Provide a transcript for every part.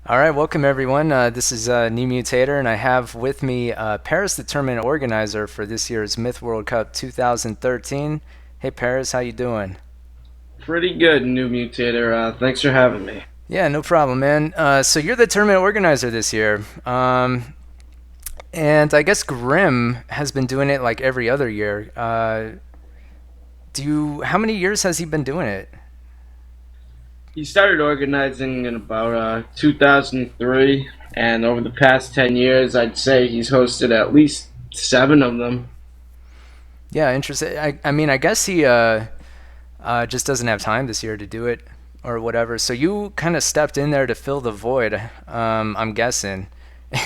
All right, welcome everyone. This is New Mutator, and I have with me Paris, the tournament organizer for this year's Myth World Cup 2013. Hey Paris, how you doing? Pretty good, new mutator. Thanks for having me. Yeah, no problem, man. So you're the tournament organizer this year, and I guess Grim has been doing it like every other year. Do you? How many years has he been doing it? He started organizing in about 2003, and over the past 10 years, I'd say he's hosted at least seven of them. Yeah, interesting. I mean, I guess he just doesn't have time this year to do it or whatever. So you kind of stepped in there to fill the void, I'm guessing.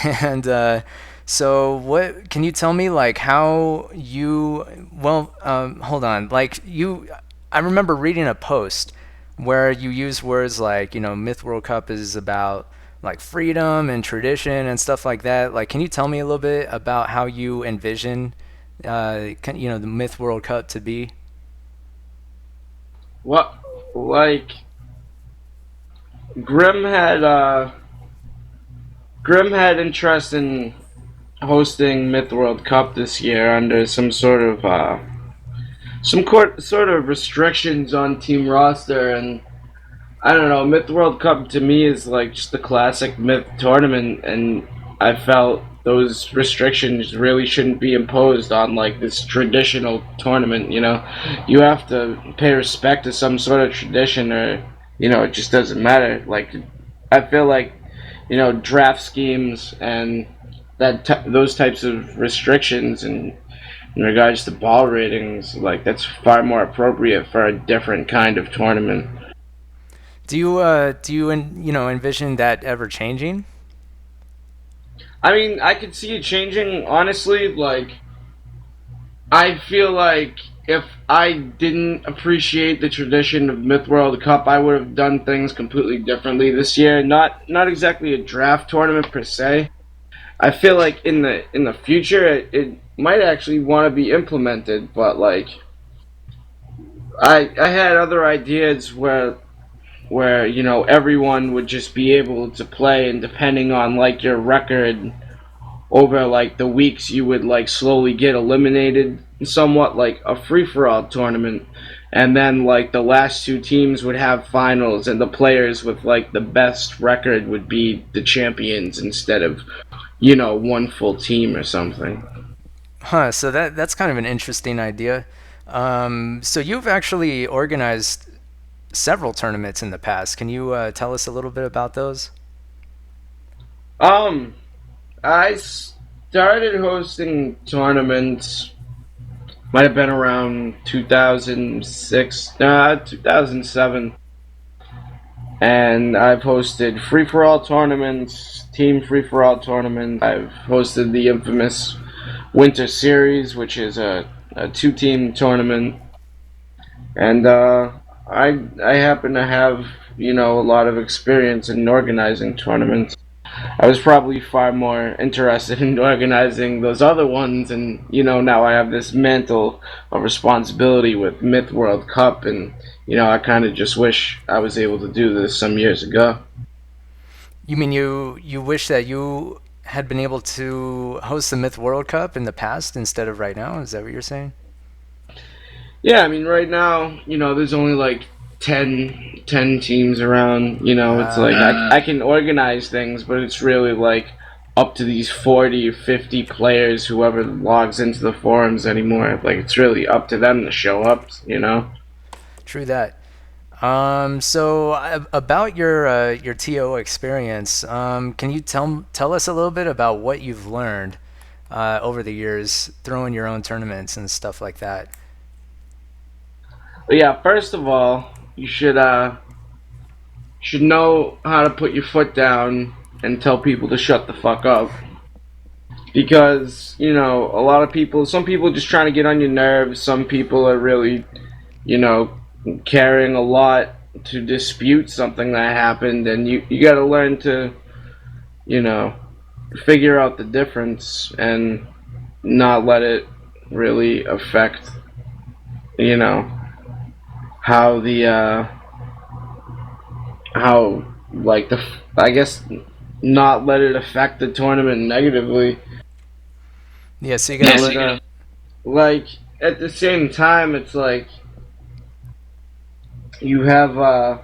And so what can you tell me like how you hold on. I remember reading a post where you use words like, Myth World Cup is about like freedom and tradition and stuff like that. Like, can you tell me a little bit about how you envision the Myth World Cup to be? What, like, Grim had, uh, Grim had interest in hosting Myth World Cup this year under sort of restrictions on team roster, and I don't know. Myth World Cup to me is like just the classic Myth tournament, and I felt those restrictions really shouldn't be imposed on like this traditional tournament. You have to pay respect to some sort of tradition, or it just doesn't matter. Like, I feel like draft schemes and those types of restrictions and in regards to ball ratings, like that's far more appropriate for a different kind of tournament. Do you envision that ever changing? I mean, I could see it changing, honestly. Like, I feel like if I didn't appreciate the tradition of Myth World Cup, I would have done things completely differently this year. Not exactly a draft tournament per se. I feel like in the future it might actually want to be implemented, but like I had other ideas where everyone would just be able to play, and depending on like your record over like the weeks, you would like slowly get eliminated, somewhat like a free for all tournament. And then like the last two teams would have finals, and the players with like the best record would be the champions instead of one full team or something. Huh, so that's kind of an interesting idea. So you've actually organized several tournaments in the past. Can you tell us a little bit about those? um I started hosting tournaments, might have been around 2006, 2007, and I've hosted free for all tournaments, team free for all tournaments. I've hosted the infamous Winter Series, which is a two-team tournament, and I happen to have a lot of experience in organizing tournaments. I was probably far more interested in organizing those other ones, and now I have this mantle of responsibility with Myth World Cup, and I kind of just wish I was able to do this some years ago. You mean you wish that you had been able to host the Myth World Cup in the past instead of right now? Is that what you're saying? Yeah, I mean, right now, there's only like 10 teams around. It's like I can organize things, but it's really like up to these 40 or 50 players, whoever logs into the forums anymore. Like, it's really up to them to show up. True that. So about your TO experience, can you tell us a little bit about what you've learned over the years throwing your own tournaments and stuff like that? But yeah, first of all, you should know how to put your foot down and tell people to shut the fuck up. Because a lot of people, some people just trying to get on your nerves. Some people are really, you know, caring a lot to dispute something that happened, and you got to learn to, you know, figure out the difference and not let it really affect, you know, how the how like the I guess not let it affect the tournament negatively. Yeah, so you You gotta know, like at the same time, it's like you have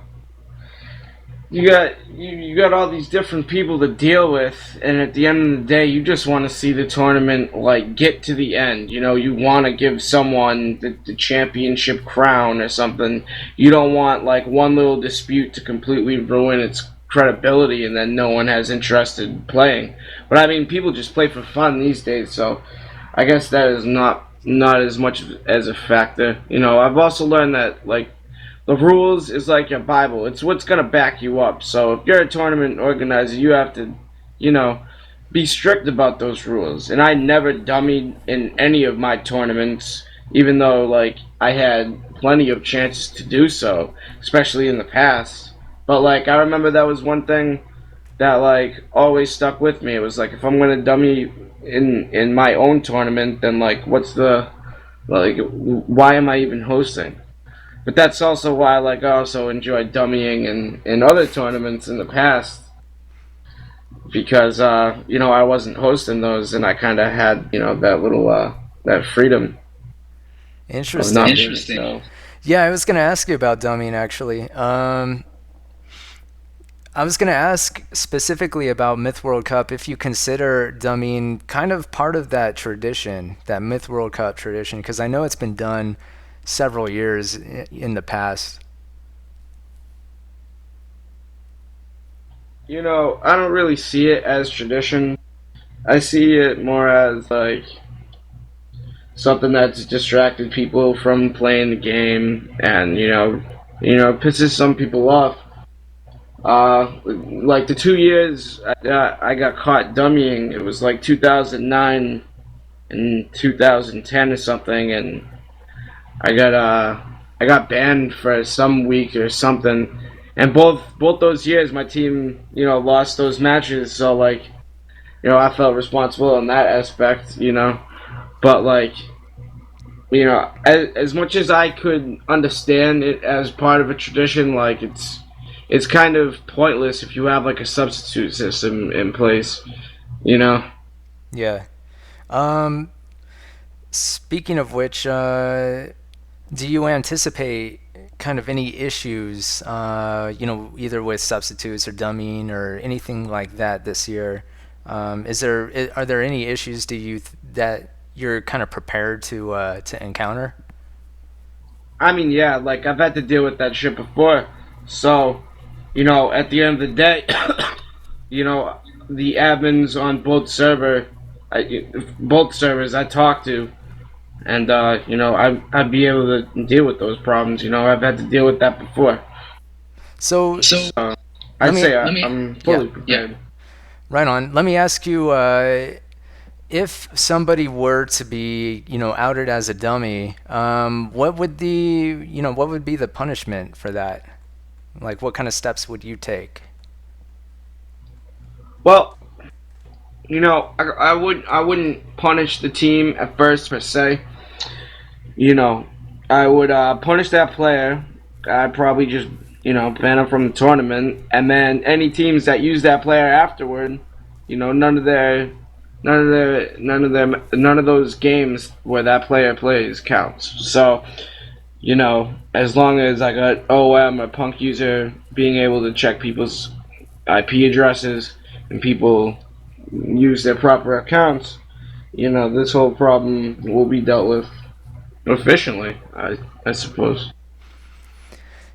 you got all these different people to deal with, and at the end of the day, you just want to see the tournament like get to the end. You know, you want to give someone the championship crown or something. You don't want like one little dispute to completely ruin its credibility, and then no one has interest in playing. But I mean, people just play for fun these days, so I guess that is not as much as a factor. You know, I've also learned that like the rules is like your Bible. It's what's gonna back you up. So if you're a tournament organizer, you have to, you know, be strict about those rules. And I never dummied in any of my tournaments, even though like I had plenty of chances to do so, especially in the past. But like I remember that was one thing that like always stuck with me. It was like if I'm gonna dummy in my own tournament, then like what's the like why am I even hosting? But that's also why like I also enjoyed dummying in other tournaments in the past because you know I wasn't hosting those and I kind of had you know that little that freedom of not interesting. being so. Yeah, I was gonna ask you about dummying actually. I was gonna ask specifically about Myth World Cup if you consider dummying kind of part of that tradition, that Myth World Cup tradition, because I know it's been done several years in the past. You know, I don't really see it as tradition. I see it more as like something that's distracted people from playing the game, and pisses some people off. Like the 2 years I got caught dummying, it was like 2009 and 2010 or something, and I got uh I got banned for some week or something. And both those years, my team lost those matches, so like I felt responsible in that aspect, but like as much as I could understand it as part of a tradition, like it's kind of pointless if you have like a substitute system in place, you know. Yeah. Um, Speaking of which, do you anticipate kind of any issues, either with substitutes or dummying or anything like that this year? Are there any issues that you're kind of prepared to encounter? I mean, yeah, like I've had to deal with that shit before, so at the end of the day, you know, the admins on both servers I talk to, and I'd be able to deal with those problems. You know, I've had to deal with that before. So Uh, let I'd me, say I'm yeah, fully prepared. right on. Let me ask you, if somebody were to be, outed as a dummy, what would be the punishment for that? Like, what kind of steps would you take? Well, I wouldn't punish the team at first per se. You know, I would punish that player. I'd probably just ban him from the tournament, and then any teams that use that player afterward, none of those games where that player plays counts. So as long as I got OM or punk user being able to check people's IP addresses and people use their proper accounts, this whole problem will be dealt with efficiently, I suppose.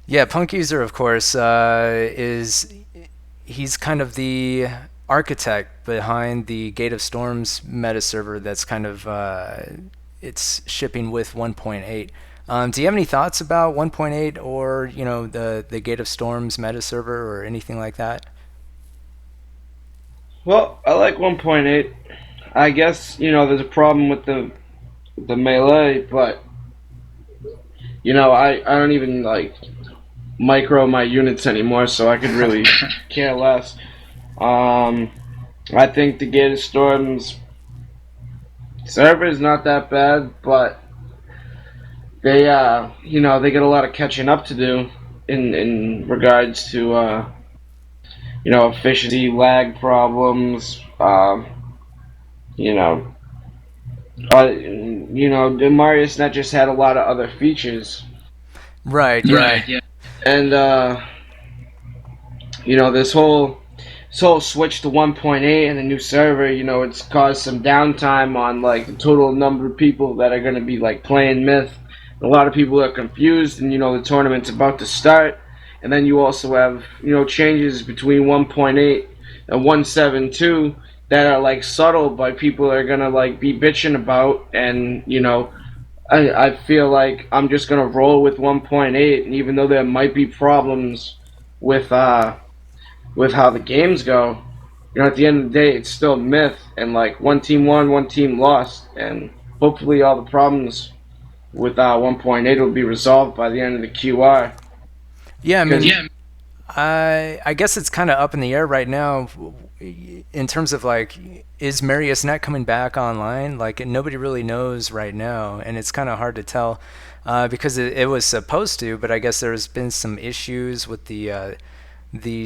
Yeah, Punk User, of course, is he's kind of the architect behind the Gate of Storms meta server that's kind of it's shipping with 1.8. Do you have any thoughts about 1.8 or the Gate of Storms meta server or anything like that? Well, I like 1.8. I guess there's a problem with the melee, but I don't even like micro my units anymore, so I could really care less. Um, I think the Gate of Storms server is not that bad, but they get a lot of catching up to do in regards to efficiency, lag problems. You know, the Marius Net just had a lot of other features, Right, yeah. Right. Yeah. And this whole switch to 1.8 and a new server, it's caused some downtime on like the total number of people that are going to be like playing Myth. A lot of people are confused, and the tournament's about to start. And then you also have changes between 1.8 and 1.7.2 that are like subtle, but people are gonna like be bitching about. And I feel like I'm just gonna roll with 1.8, and even though there might be problems with how the games go, at the end of the day, it's still Myth, and like one team won, one team lost, and hopefully all the problems with 1.8 will be resolved by the end of the QR. Yeah, I Because mean, I guess it's kind of up in the air right now in terms of like, is Marius Net coming back online? Like, nobody really knows right now, and it's kind of hard to tell because it was supposed to, but I guess there's been some issues with the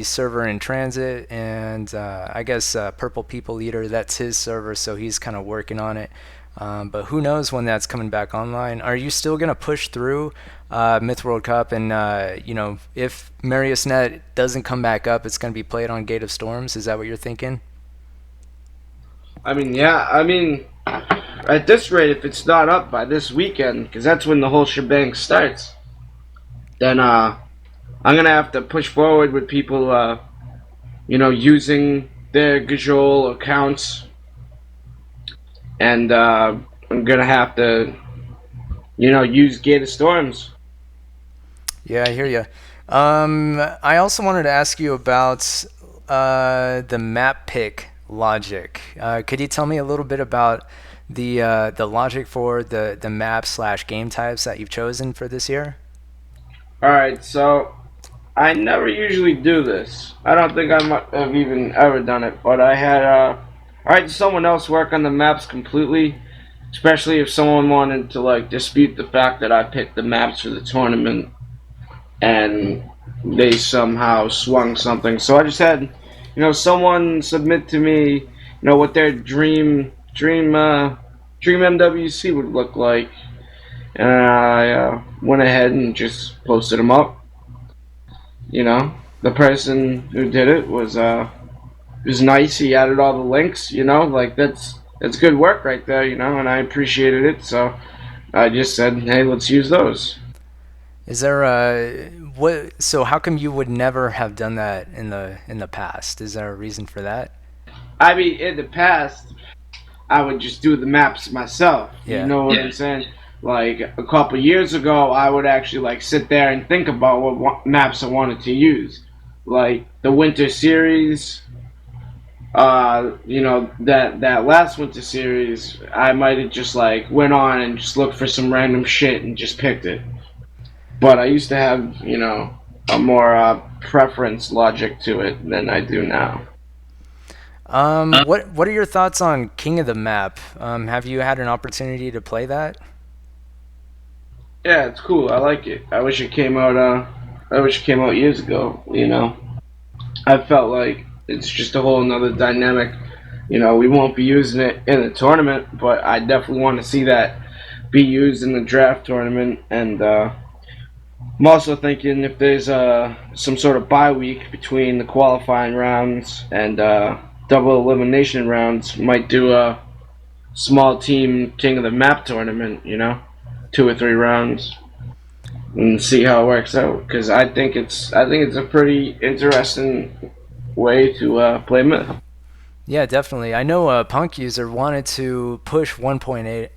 server in transit, and I guess Purple People Eater, that's his server, so he's kind of working on it. But who knows when that's coming back online? Are you still gonna push through Myth World Cup? And if Marius Net doesn't come back up, it's gonna be played on Gate of Storms. Is that what you're thinking? at this rate, if it's not up by this weekend, because that's when the whole shebang starts, then I'm gonna have to push forward with people, using their Gajol accounts, and I'm gonna have to, use Gate of Storms. Yeah, I hear you. I also wanted to ask you about the map pick logic. Could you tell me a little bit about the logic for the map slash game types that you've chosen for this year? All right, so I never usually do this. I don't think have even ever done it, but I had someone else work on the maps completely, especially if someone wanted to like dispute the fact that I picked the maps for the tournament and they somehow swung something. So I just had, someone submit to me, what their dream MWC would look like, and I went ahead and just posted them up. The person who did it was nice. He added all the links. Like that's good work right there. And I appreciated it. So I just said, hey, let's use those. Is there a what? So how come you would never have done that in the past? Is there a reason for that? I mean, in the past, I would just do the maps myself. You Yeah. know what I'm saying? Like a couple years ago, I would actually like sit there and think about what maps I wanted to use, like the winter series. That last winter series, I might have just like went on and just looked for some random shit and just picked it. But I used to have a more preference logic to it than I do now. What are your thoughts on King of the Map? Have you had an opportunity to play that? Yeah, it's cool. I like it. I wish it came out. I wish it came out years ago. I felt like it's just a whole another dynamic. We won't be using it in the tournament, but I definitely want to see that be used in the draft tournament. And I'm also thinking if there's some sort of bye week between the qualifying rounds and double elimination rounds, might do a small team King of the Map tournament. 2 or 3 rounds and see how it works out. Because I think it's a pretty interesting way to play Myth. Yeah, definitely. I know a Punk user wanted to push 1.8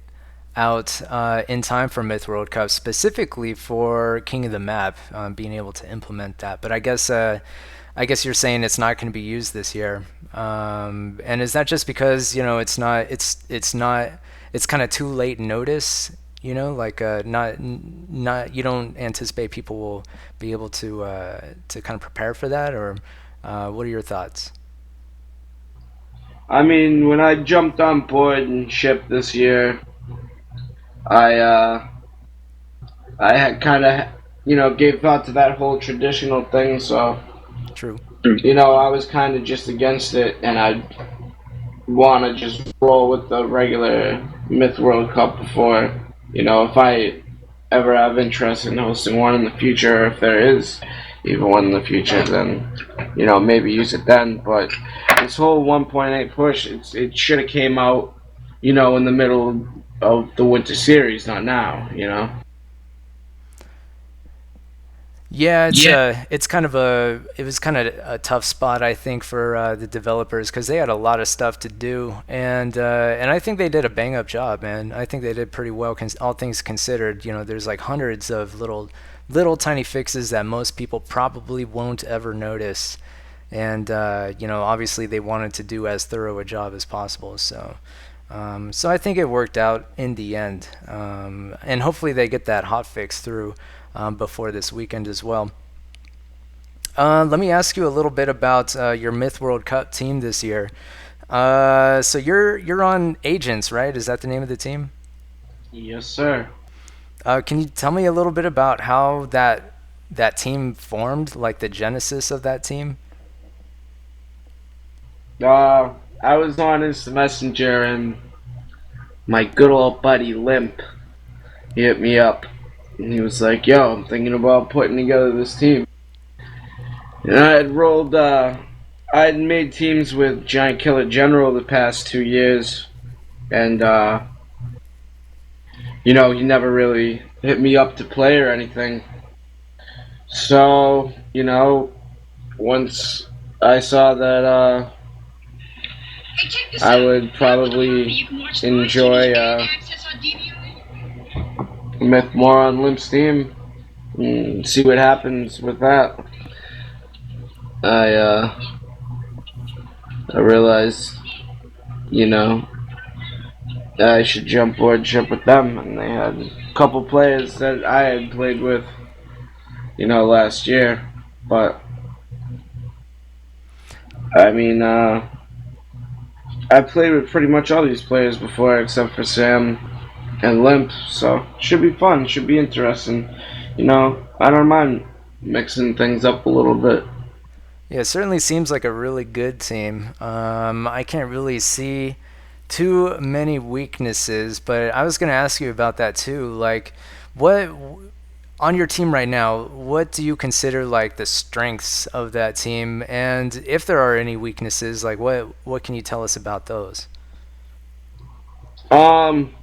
out in time for Myth World Cup, specifically for King of the Map, being able to implement that. But I guess you're saying it's not going to be used this year. And is that just because it's kind of too late notice? Like not you don't anticipate people will be able to kind of prepare for that, or what are your thoughts? I mean, when I jumped on board and shipped this year, I I had kind of gave thought to that whole traditional thing. So True. I was kind of just against it, and I want to just roll with the regular Myth World Cup before, if I ever have interest in hosting one in the future, or if there is even one in the future, then, maybe use it then. But this whole 1.8 push, it should have came out, in the middle of the Winter Series, not now. Yeah, Yeah. it's kind of it was kind of a tough spot, I think, for the developers because they had a lot of stuff to do, and I think they did a bang up job, man. I think they did pretty well, all things considered. There's like hundreds of little tiny fixes that most people probably won't ever notice, and obviously they wanted to do as thorough a job as possible. So I think it worked out in the end, and hopefully they get that hot fix through before this weekend as well. Let me ask you a little bit about your Myth World Cup team this year. So you're on Agents, right? Is that the name of the team? Yes, sir. Can you tell me a little bit about how that team formed, like the genesis of that team? I was on Instant Messenger, and my good old buddy Limp, he hit me up, and he was like, "Yo, I'm thinking about putting together this team." And I had made teams with Giant Killer General the past 2 years, and he never really hit me up to play or anything. So, once I saw that I would probably enjoy Myth more on Limp's team and see what happens with that. I uh, I realized, you know, I should jump board ship with them, and they had a couple players that I had played with, last year. But I mean, I played with pretty much all these players before, except for Sam and Limp. So should be fun. Should be interesting. I don't mind mixing things up a little bit. Yeah, it certainly seems like a really good team. I can't really see too many weaknesses, but I was going to ask you about that too. Like, what on your team right now, what do you consider like the strengths of that team? And if there are any weaknesses, like what can you tell us about those? Um,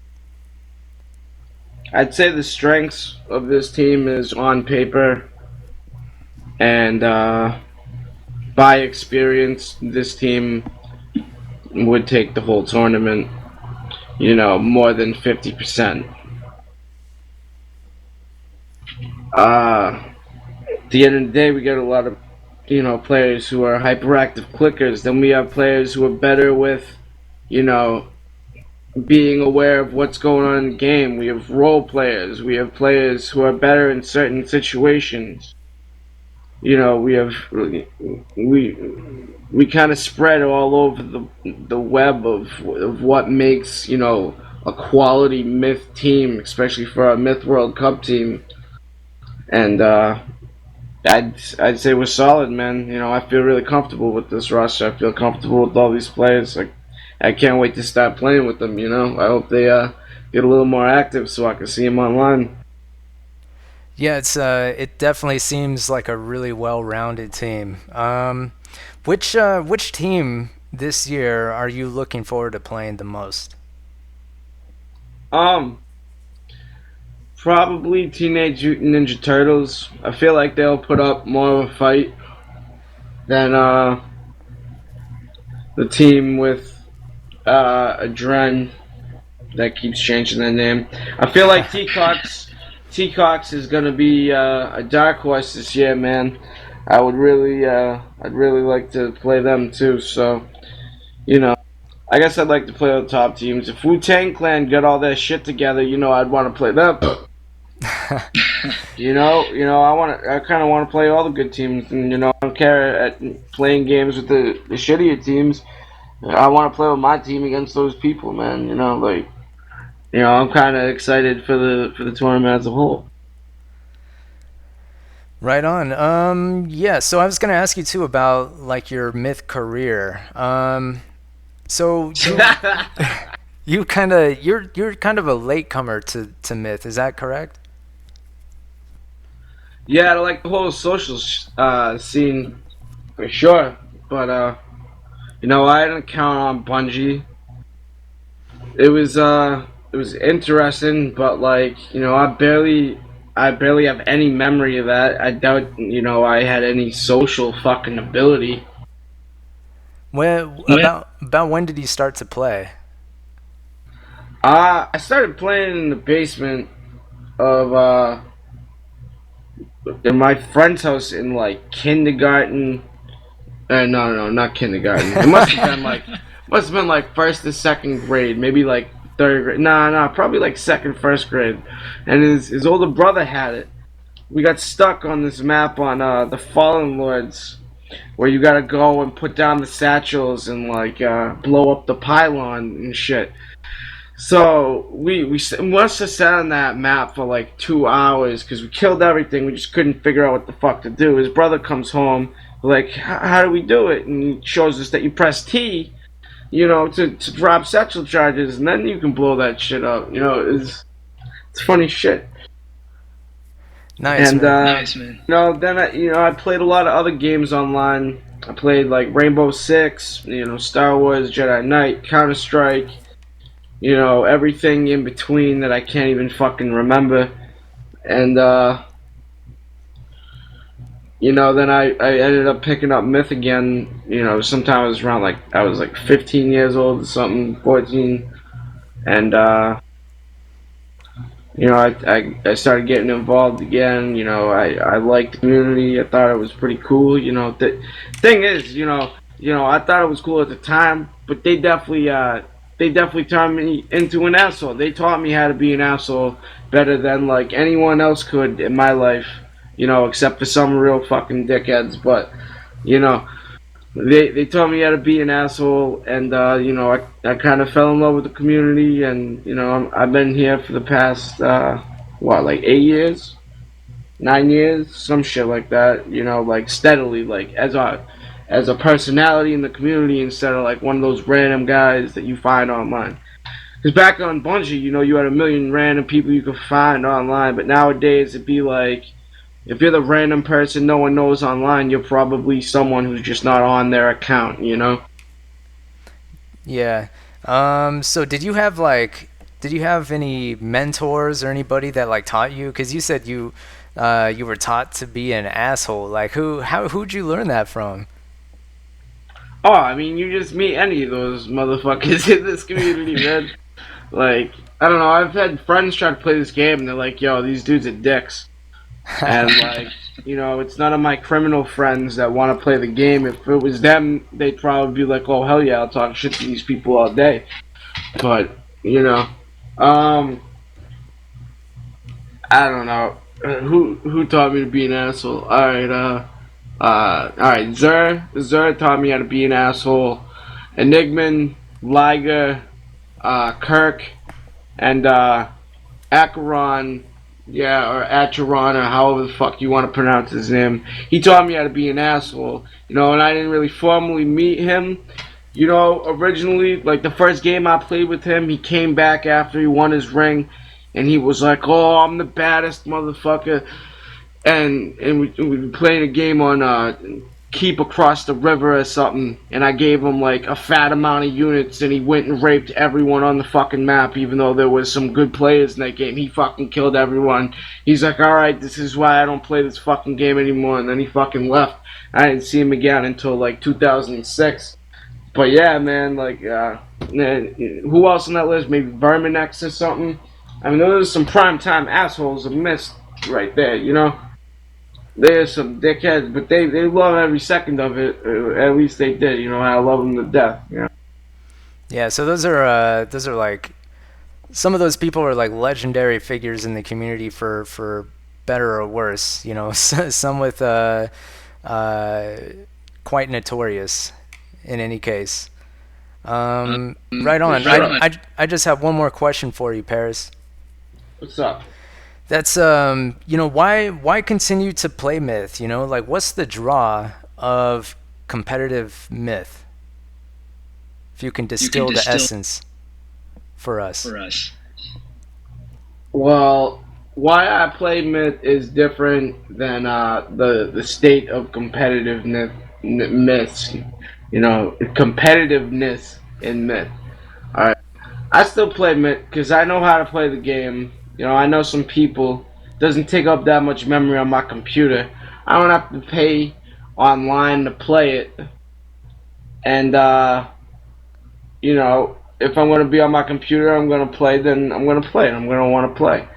I'd say the strengths of this team is on paper, and by experience, this team would take the whole tournament. More than 50%. At the end of the day, we get a lot of players who are hyperactive clickers. Then we have players who are better with you know being aware of what's going on in the game. We have role players. We have players who are better in certain situations. We have we we kind of spread all over the web of what makes a quality myth team, especially for our Myth World Cup team. And I'd say we're solid, man. I feel really comfortable with this roster. I feel comfortable with all these players. Like, I can't wait to start playing with them. I hope they get a little more active so I can see them online. Yeah, it definitely seems like a really well-rounded team. Which team this year are you looking forward to playing the most? Um, Probably Teenage Mutant Ninja Turtles. I feel like they'll put up more of a fight than the team with Adren that keeps changing their name. I feel like T-Cox is gonna be a dark horse this year, man. I'd really like to play them too. So, you know, I guess I'd like to play the top teams. If Wu Tang Clan got all their shit together, I'd want to play them. I kind of want to play all the good teams, and I don't care at playing games with the shittier teams. I want to play with my team against those people, man. I'm kind of excited for the tournament as a whole. Right on. Yeah, so I was gonna ask you too about like your myth career. So you're kind of a latecomer to myth, is that correct? Yeah, I like the whole social scene for sure. But I didn't count on Bungie. It was interesting, but like I barely have any memory of that. I doubt I had any social fucking ability. When about when did you start to play? I started playing in the basement of in my friend's house in like kindergarten. No, not kindergarten. It must have been like first to second grade, maybe like third grade. Nah, probably like second, first grade. And his older brother had it. We got stuck on this map on the Fallen Lords, where you gotta go and put down the satchels and like blow up the pylon and shit. So we must have sat on that map for like 2 hours because we killed everything. We just couldn't figure out what the fuck to do. His brother comes home, like, how do we do it? And he shows us that you press T, to drop satchel charges, and then you can blow that shit up. It's funny shit. Nice, And man. then I played a lot of other games online. I played like Rainbow Six, Star Wars Jedi Knight, Counter Strike, everything in between that I can't even fucking remember. And then I ended up picking up Myth again. Sometime I was around like I was like 15 years old or something, 14, and I started getting involved again. I liked the community. I thought it was pretty cool. The thing is, I thought it was cool at the time, but they definitely turned me into an asshole. They taught me how to be an asshole better than like anyone else could in my life. Except for some real fucking dickheads. But you know, they taught me how to be an asshole, and I kind of fell in love with the community, and I've been here for the past like 8 years, 9 years, some shit like that. Like steadily, like as a personality in the community instead of like one of those random guys that you find online. Because back on Bungie, you had a million random people you could find online, but nowadays it'd be like if you're the random person no one knows online, you're probably someone who's just not on their account. Yeah. So did you have any mentors or anybody that like taught you? Because you said you were taught to be an asshole. Like who'd you learn that from? Oh, I mean, you just meet any of those motherfuckers in this community, man. Like, I don't know, I've had friends try to play this game and they're like, yo, these dudes are dicks. And, like, it's none of my criminal friends that want to play the game. If it was them, they'd probably be like, oh, hell yeah, I'll talk shit to these people all day. But, you know, um, I don't know. Who taught me to be an asshole? Alright, Zer taught me how to be an asshole. Enigman, Liger, Kirk, and Acheron, yeah, or Acheron, or however the fuck you want to pronounce his name. He taught me how to be an asshole, and I didn't really formally meet him. Originally, like the first game I played with him, he came back after he won his ring, and he was like, "Oh, I'm the baddest motherfucker," and we were playing a game on keep across the river or something, and I gave him like a fat amount of units, and he went and raped everyone on the fucking map, even though there was some good players in that game. He fucking killed everyone. He's like, alright, this is why I don't play this fucking game anymore, and then he fucking left. I didn't see him again until like 2006. But yeah, man, like, who else on that list? Maybe Verminex or something? I mean, those are some prime time assholes of missed right there. There's some dickheads, but they love every second of it. At least they did. I love them to death. Yeah, so those are like some of those people are like legendary figures in the community for better or worse. Some with uh, quite notorious in any case. Right For on. sure. I just have one more question for you, Paris. What's up? That's why continue to play Myth? Like what's the draw of competitive Myth? If you can You can distill the distill essence for us. for us. Well, why I play Myth is different than the state of competitiveness myths. Competitiveness in Myth. All right, I still play Myth because I know how to play the game. I know some people. Doesn't take up that much memory on my computer. I don't have to pay online to play it, and if I'm gonna be on my computer, I'm gonna play. Then I'm gonna play, and I'm gonna want to play.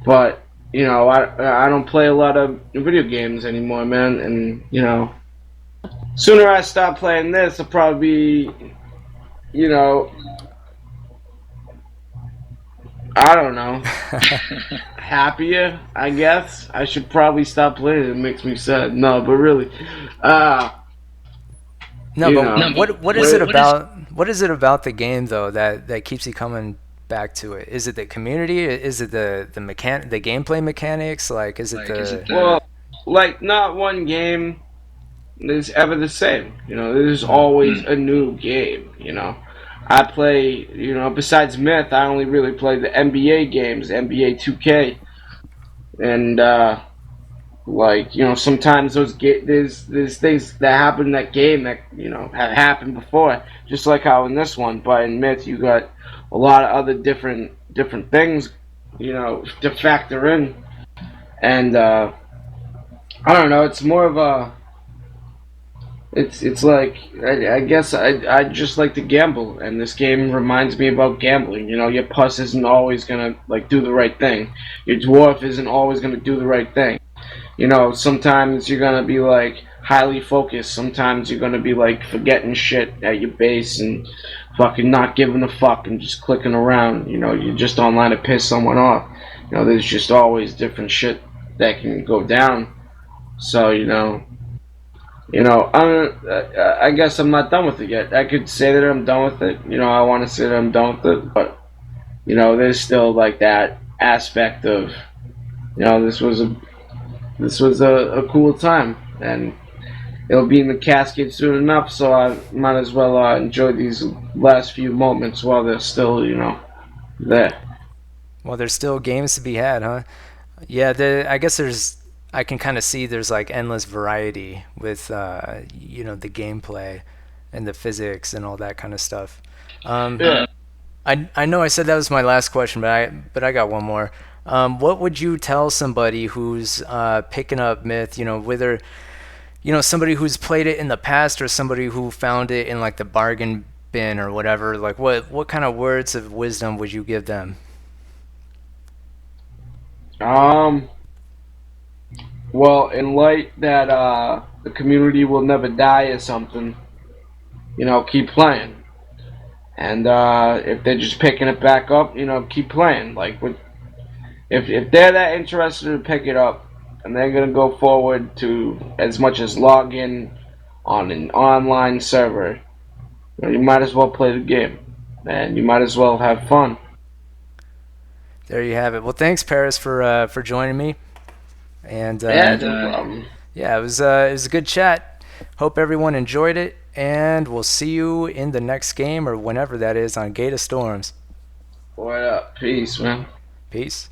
But I don't play a lot of video games anymore, man. And sooner I stop playing this, I'll probably be, you know, I don't know, happier. I guess I should probably stop playing it. It makes me sad. No, but really, uh, No, you but know, what is it what, about the game though that keeps you coming back to it? Is it the community? Is it the gameplay mechanics? Like is it Like, is it the well, like not one game is ever the same. There's hmm. always a new game. I play. Besides Myth, I only really play the NBA games, NBA 2K, and sometimes there's things that happen in that game that have happened before, just like how in this one. But in Myth, you got a lot of other different things, to factor in, and I don't know. It's more of a it's like I guess I just like to gamble, and this game reminds me about gambling. Your puss isn't always gonna like do the right thing. Your dwarf isn't always gonna do the right thing. Sometimes you're gonna be like highly focused. Sometimes you're gonna be like forgetting shit at your base and fucking not giving a fuck and just clicking around. You're just online to piss someone off. There's just always different shit that can go down. So I guess I'm not done with it yet. I could say that I'm done with it. I want to say that I'm done with it, but there's still like that aspect of this was a cool time, and it'll be in the casket soon enough. So I might as well enjoy these last few moments while they're still there. Well, there's still games to be had, huh? Yeah, I guess I can kind of see there's like endless variety with the gameplay and the physics and all that kind of stuff. Um, Yeah. I know I said that was my last question, but I got one more. What would you tell somebody who's picking up Myth? Whether somebody who's played it in the past or somebody who found it in like the bargain bin or whatever. Like what kind of words of wisdom would you give them? Um. Well, in light that the community will never die or something, keep playing. And if they're just picking it back up, keep playing. Like if they're that interested to pick it up, and they're gonna go forward to as much as log in on an online server, you might as well play the game, and you might as well have fun. There you have it. Well, thanks Paris for joining me, and Yeah, no problem. yeah, it was a good chat. Hope everyone enjoyed it, and we'll see you in the next game or whenever that is on Gate of Storms. What up? Peace, man. Peace.